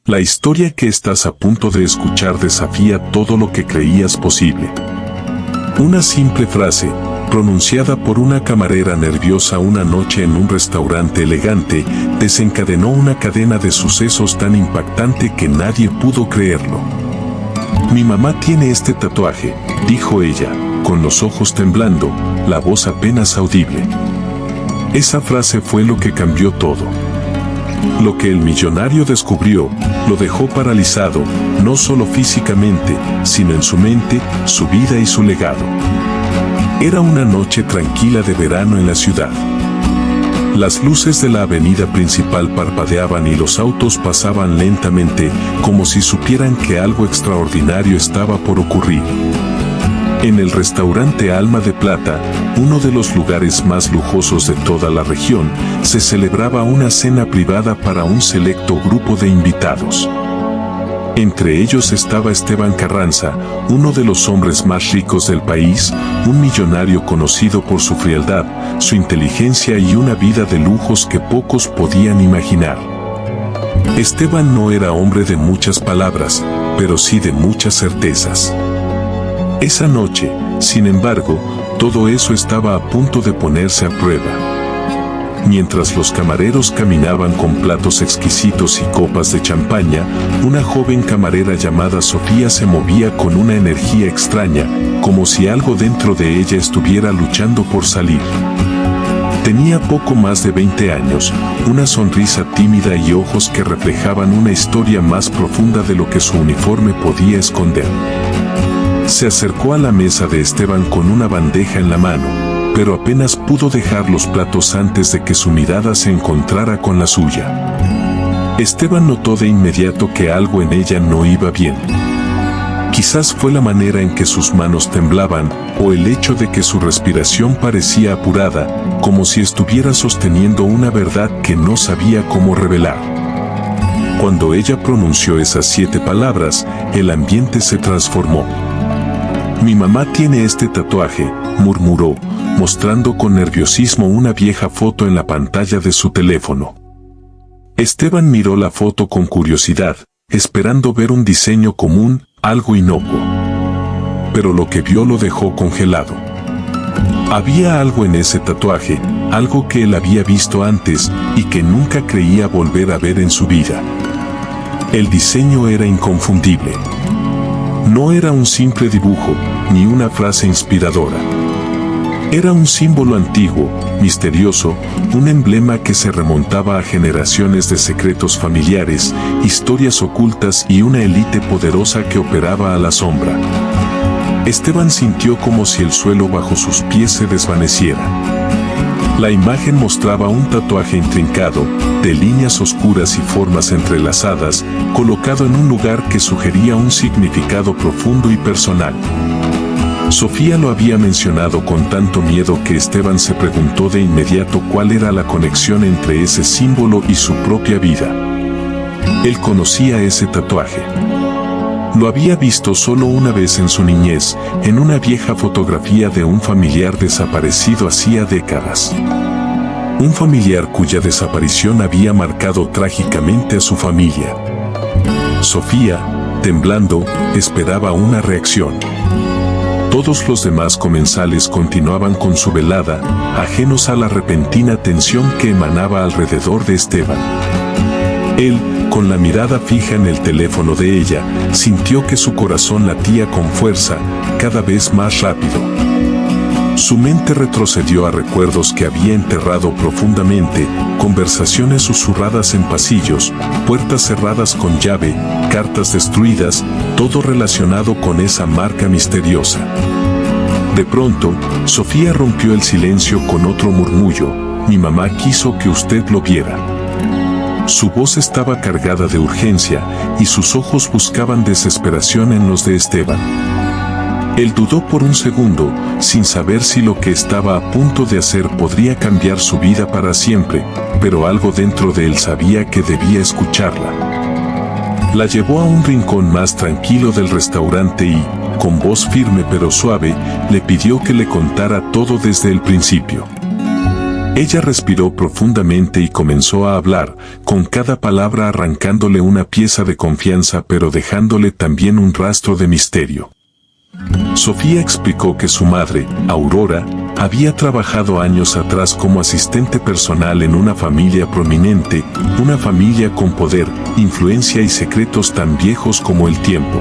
La historia que estás a punto de escuchar desafía todo lo que creías posible. Una simple frase, pronunciada por una camarera nerviosa una noche en un restaurante elegante, desencadenó una cadena de sucesos tan impactante que nadie pudo creerlo. «Mi mamá tiene este tatuaje», dijo ella, con los ojos temblando, la voz apenas audible. Esa frase fue lo que cambió todo. Lo que el millonario descubrió, lo dejó paralizado, no solo físicamente, sino en su mente, su vida y su legado. Era una noche tranquila de verano en la ciudad. Las luces de la avenida principal parpadeaban y los autos pasaban lentamente, como si supieran que algo extraordinario estaba por ocurrir. En el restaurante Alma de Plata, uno de los lugares más lujosos de toda la región, se celebraba una cena privada para un selecto grupo de invitados. Entre ellos estaba Esteban Carranza, uno de los hombres más ricos del país, un millonario conocido por su frialdad, su inteligencia y una vida de lujos que pocos podían imaginar. Esteban no era hombre de muchas palabras, pero sí de muchas certezas. Esa noche, sin embargo, todo eso estaba a punto de ponerse a prueba. Mientras los camareros caminaban con platos exquisitos y copas de champaña, una joven camarera llamada Sofía se movía con una energía extraña, como si algo dentro de ella estuviera luchando por salir. Tenía poco más de 20 años, una sonrisa tímida y ojos que reflejaban una historia más profunda de lo que su uniforme podía esconder. Se acercó a la mesa de Esteban con una bandeja en la mano, pero apenas pudo dejar los platos antes de que su mirada se encontrara con la suya. Esteban notó de inmediato que algo en ella no iba bien. Quizás fue la manera en que sus manos temblaban, o el hecho de que su respiración parecía apurada, como si estuviera sosteniendo una verdad que no sabía cómo revelar. Cuando ella pronunció esas 7 palabras, el ambiente se transformó. «Mi mamá tiene este tatuaje», murmuró, mostrando con nerviosismo una vieja foto en la pantalla de su teléfono. Esteban miró la foto con curiosidad, esperando ver un diseño común, algo inocuo. Pero lo que vio lo dejó congelado. Había algo en ese tatuaje, algo que él había visto antes y que nunca creía volver a ver en su vida. El diseño era inconfundible. No era un simple dibujo, ni una frase inspiradora. Era un símbolo antiguo, misterioso, un emblema que se remontaba a generaciones de secretos familiares, historias ocultas y una élite poderosa que operaba a la sombra. Esteban sintió como si el suelo bajo sus pies se desvaneciera. La imagen mostraba un tatuaje intrincado, de líneas oscuras y formas entrelazadas, colocado en un lugar que sugería un significado profundo y personal. Sofía lo había mencionado con tanto miedo que Esteban se preguntó de inmediato cuál era la conexión entre ese símbolo y su propia vida. Él conocía ese tatuaje. Lo había visto solo una vez en su niñez, en una vieja fotografía de un familiar desaparecido hacía décadas. Un familiar cuya desaparición había marcado trágicamente a su familia. Sofía, temblando, esperaba una reacción. Todos los demás comensales continuaban con su velada, ajenos a la repentina tensión que emanaba alrededor de Esteban. Él, con la mirada fija en el teléfono de ella, sintió que su corazón latía con fuerza, cada vez más rápido. Su mente retrocedió a recuerdos que había enterrado profundamente, conversaciones susurradas en pasillos, puertas cerradas con llave, cartas destruidas, todo relacionado con esa marca misteriosa. De pronto, Sofía rompió el silencio con otro murmullo: «Mi mamá quiso que usted lo viera». Su voz estaba cargada de urgencia, y sus ojos buscaban desesperación en los de Esteban. Él dudó por un segundo, sin saber si lo que estaba a punto de hacer podría cambiar su vida para siempre, pero algo dentro de él sabía que debía escucharla. La llevó a un rincón más tranquilo del restaurante y, con voz firme pero suave, le pidió que le contara todo desde el principio. Ella respiró profundamente y comenzó a hablar, con cada palabra arrancándole una pieza de confianza pero dejándole también un rastro de misterio. Sofía explicó que su madre, Aurora, había trabajado años atrás como asistente personal en una familia prominente, una familia con poder, influencia y secretos tan viejos como el tiempo.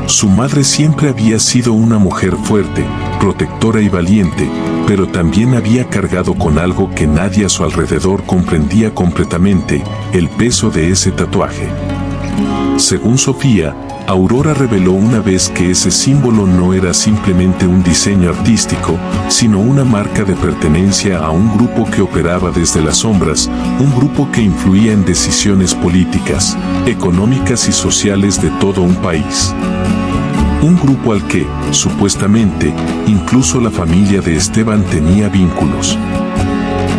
Su madre siempre había sido una mujer fuerte, protectora y valiente, pero también había cargado con algo que nadie a su alrededor comprendía completamente, el peso de ese tatuaje. Según Sofía, Aurora reveló una vez que ese símbolo no era simplemente un diseño artístico, sino una marca de pertenencia a un grupo que operaba desde las sombras, un grupo que influía en decisiones políticas, económicas y sociales de todo un país. Un grupo al que, supuestamente, incluso la familia de Esteban tenía vínculos.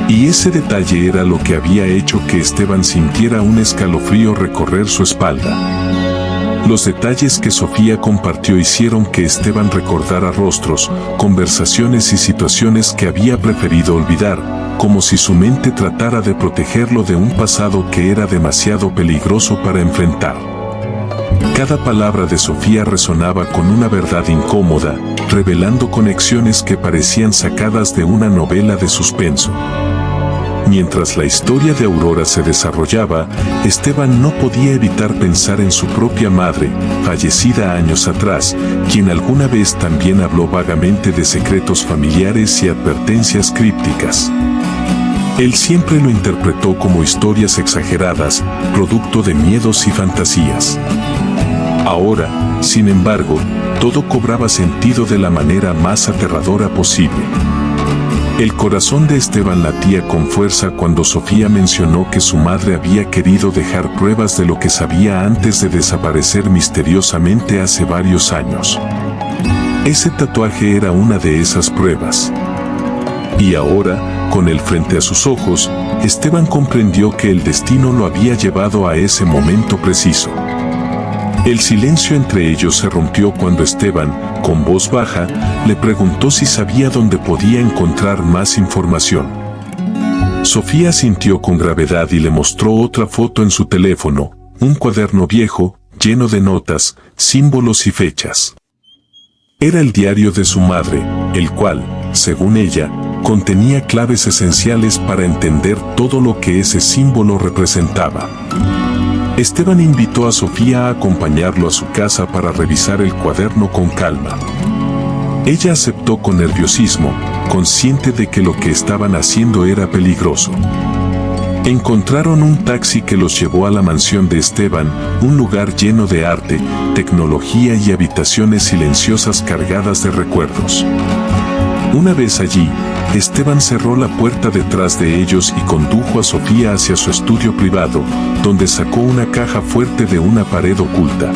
Y ese detalle era lo que había hecho que Esteban sintiera un escalofrío recorrer su espalda. Los detalles que Sofía compartió hicieron que Esteban recordara rostros, conversaciones y situaciones que había preferido olvidar, como si su mente tratara de protegerlo de un pasado que era demasiado peligroso para enfrentar. Cada palabra de Sofía resonaba con una verdad incómoda, revelando conexiones que parecían sacadas de una novela de suspenso. Mientras la historia de Aurora se desarrollaba, Esteban no podía evitar pensar en su propia madre, fallecida años atrás, quien alguna vez también habló vagamente de secretos familiares y advertencias crípticas. Él siempre lo interpretó como historias exageradas, producto de miedos y fantasías. Ahora, sin embargo, todo cobraba sentido de la manera más aterradora posible. El corazón de Esteban latía con fuerza cuando Sofía mencionó que su madre había querido dejar pruebas de lo que sabía antes de desaparecer misteriosamente hace varios años. Ese tatuaje era una de esas pruebas. Y ahora, con él frente a sus ojos, Esteban comprendió que el destino lo había llevado a ese momento preciso. El silencio entre ellos se rompió cuando Esteban, con voz baja, le preguntó si sabía dónde podía encontrar más información. Sofía sintió con gravedad y le mostró otra foto en su teléfono, un cuaderno viejo, lleno de notas, símbolos y fechas. Era el diario de su madre, el cual, según ella, contenía claves esenciales para entender todo lo que ese símbolo representaba. Esteban invitó a Sofía a acompañarlo a su casa para revisar el cuaderno con calma. Ella aceptó con nerviosismo, consciente de que lo que estaban haciendo era peligroso. Encontraron un taxi que los llevó a la mansión de Esteban, un lugar lleno de arte, tecnología y habitaciones silenciosas cargadas de recuerdos. Una vez allí, Esteban cerró la puerta detrás de ellos y condujo a Sofía hacia su estudio privado, donde sacó una caja fuerte de una pared oculta.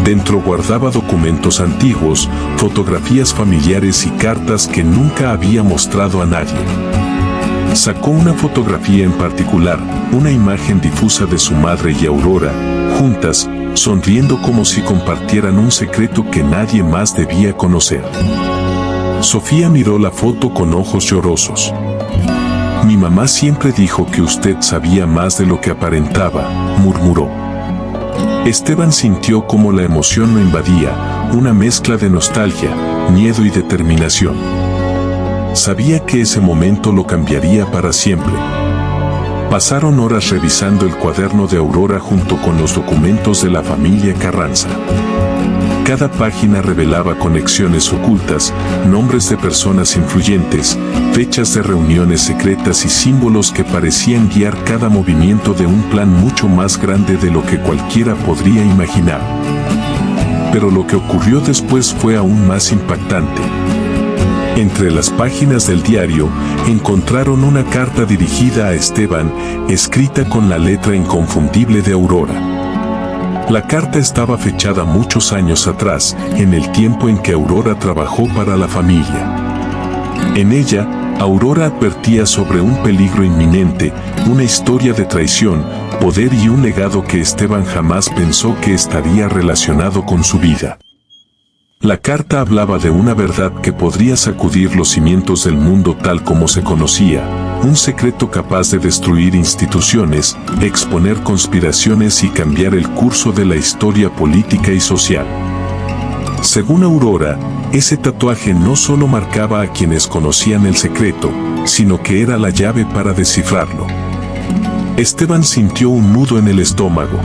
Dentro guardaba documentos antiguos, fotografías familiares y cartas que nunca había mostrado a nadie. Sacó una fotografía en particular, una imagen difusa de su madre y Aurora, juntas, sonriendo como si compartieran un secreto que nadie más debía conocer. Sofía miró la foto con ojos llorosos. Mi mamá siempre dijo que usted sabía más de lo que aparentaba, murmuró. Esteban sintió como la emoción lo invadía, una mezcla de nostalgia, miedo y determinación. Sabía que ese momento lo cambiaría para siempre. Pasaron horas revisando el cuaderno de Aurora junto con los documentos de la familia Carranza. Cada página revelaba conexiones ocultas, nombres de personas influyentes, fechas de reuniones secretas y símbolos que parecían guiar cada movimiento de un plan mucho más grande de lo que cualquiera podría imaginar. Pero lo que ocurrió después fue aún más impactante. Entre las páginas del diario, encontraron una carta dirigida a Esteban, escrita con la letra inconfundible de Aurora. La carta estaba fechada muchos años atrás, en el tiempo en que Aurora trabajó para la familia. En ella, Aurora advertía sobre un peligro inminente, una historia de traición, poder y un legado que Esteban jamás pensó que estaría relacionado con su vida. La carta hablaba de una verdad que podría sacudir los cimientos del mundo tal como se conocía, un secreto capaz de destruir instituciones, exponer conspiraciones y cambiar el curso de la historia política y social. Según Aurora, ese tatuaje no solo marcaba a quienes conocían el secreto, sino que era la llave para descifrarlo. Esteban sintió un nudo en el estómago.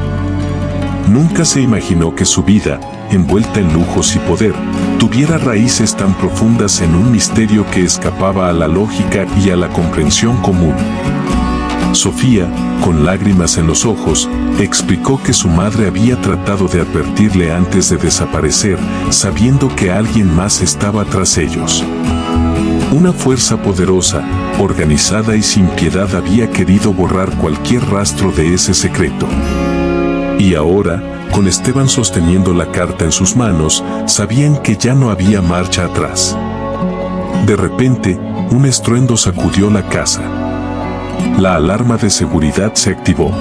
Nunca se imaginó que su vida, envuelta en lujos y poder, tuviera raíces tan profundas en un misterio que escapaba a la lógica y a la comprensión común. Sofía, con lágrimas en los ojos, explicó que su madre había tratado de advertirle antes de desaparecer, sabiendo que alguien más estaba tras ellos. Una fuerza poderosa, organizada y sin piedad había querido borrar cualquier rastro de ese secreto. Y ahora, con Esteban sosteniendo la carta en sus manos, sabían que ya no había marcha atrás. De repente, un estruendo sacudió la casa. La alarma de seguridad se activó.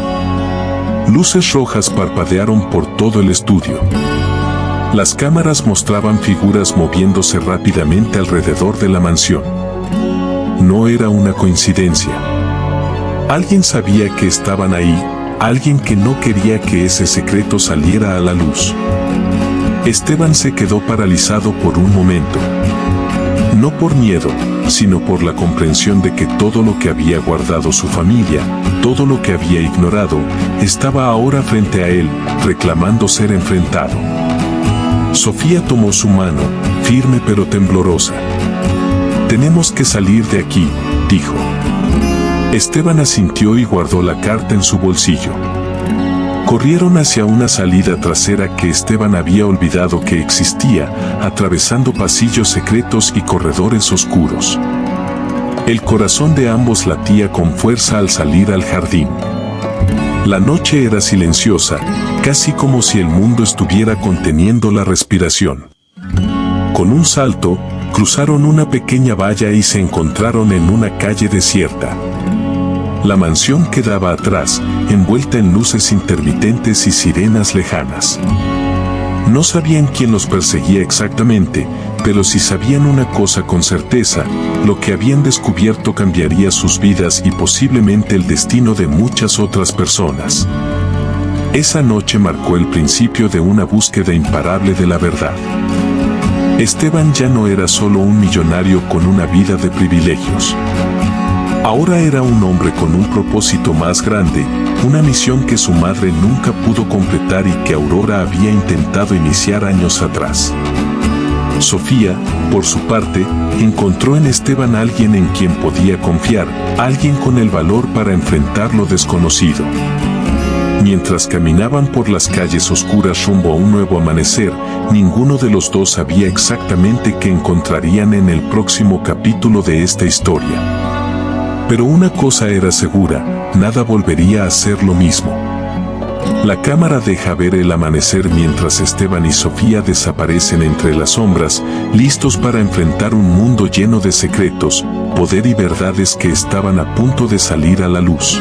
Luces rojas parpadearon por todo el estudio. Las cámaras mostraban figuras moviéndose rápidamente alrededor de la mansión. No era una coincidencia. Alguien sabía que estaban ahí. Alguien que no quería que ese secreto saliera a la luz. Esteban se quedó paralizado por un momento. No por miedo, sino por la comprensión de que todo lo que había guardado su familia, todo lo que había ignorado, estaba ahora frente a él, reclamando ser enfrentado. Sofía tomó su mano, firme pero temblorosa. «Tenemos que salir de aquí», dijo. Esteban asintió y guardó la carta en su bolsillo. Corrieron hacia una salida trasera que Esteban había olvidado que existía, atravesando pasillos secretos y corredores oscuros. El corazón de ambos latía con fuerza al salir al jardín. La noche era silenciosa, casi como si el mundo estuviera conteniendo la respiración. Con un salto, cruzaron una pequeña valla y se encontraron en una calle desierta. La mansión quedaba atrás, envuelta en luces intermitentes y sirenas lejanas. No sabían quién los perseguía exactamente, pero sí sabían una cosa con certeza: lo que habían descubierto cambiaría sus vidas y posiblemente el destino de muchas otras personas. Esa noche marcó el principio de una búsqueda imparable de la verdad. Esteban ya no era solo un millonario con una vida de privilegios. Ahora era un hombre con un propósito más grande, una misión que su madre nunca pudo completar y que Aurora había intentado iniciar años atrás. Sofía, por su parte, encontró en Esteban alguien en quien podía confiar, alguien con el valor para enfrentar lo desconocido. Mientras caminaban por las calles oscuras rumbo a un nuevo amanecer, ninguno de los dos sabía exactamente qué encontrarían en el próximo capítulo de esta historia. Pero una cosa era segura: nada volvería a ser lo mismo. La cámara deja ver el amanecer mientras Esteban y Sofía desaparecen entre las sombras, listos para enfrentar un mundo lleno de secretos, poder y verdades que estaban a punto de salir a la luz.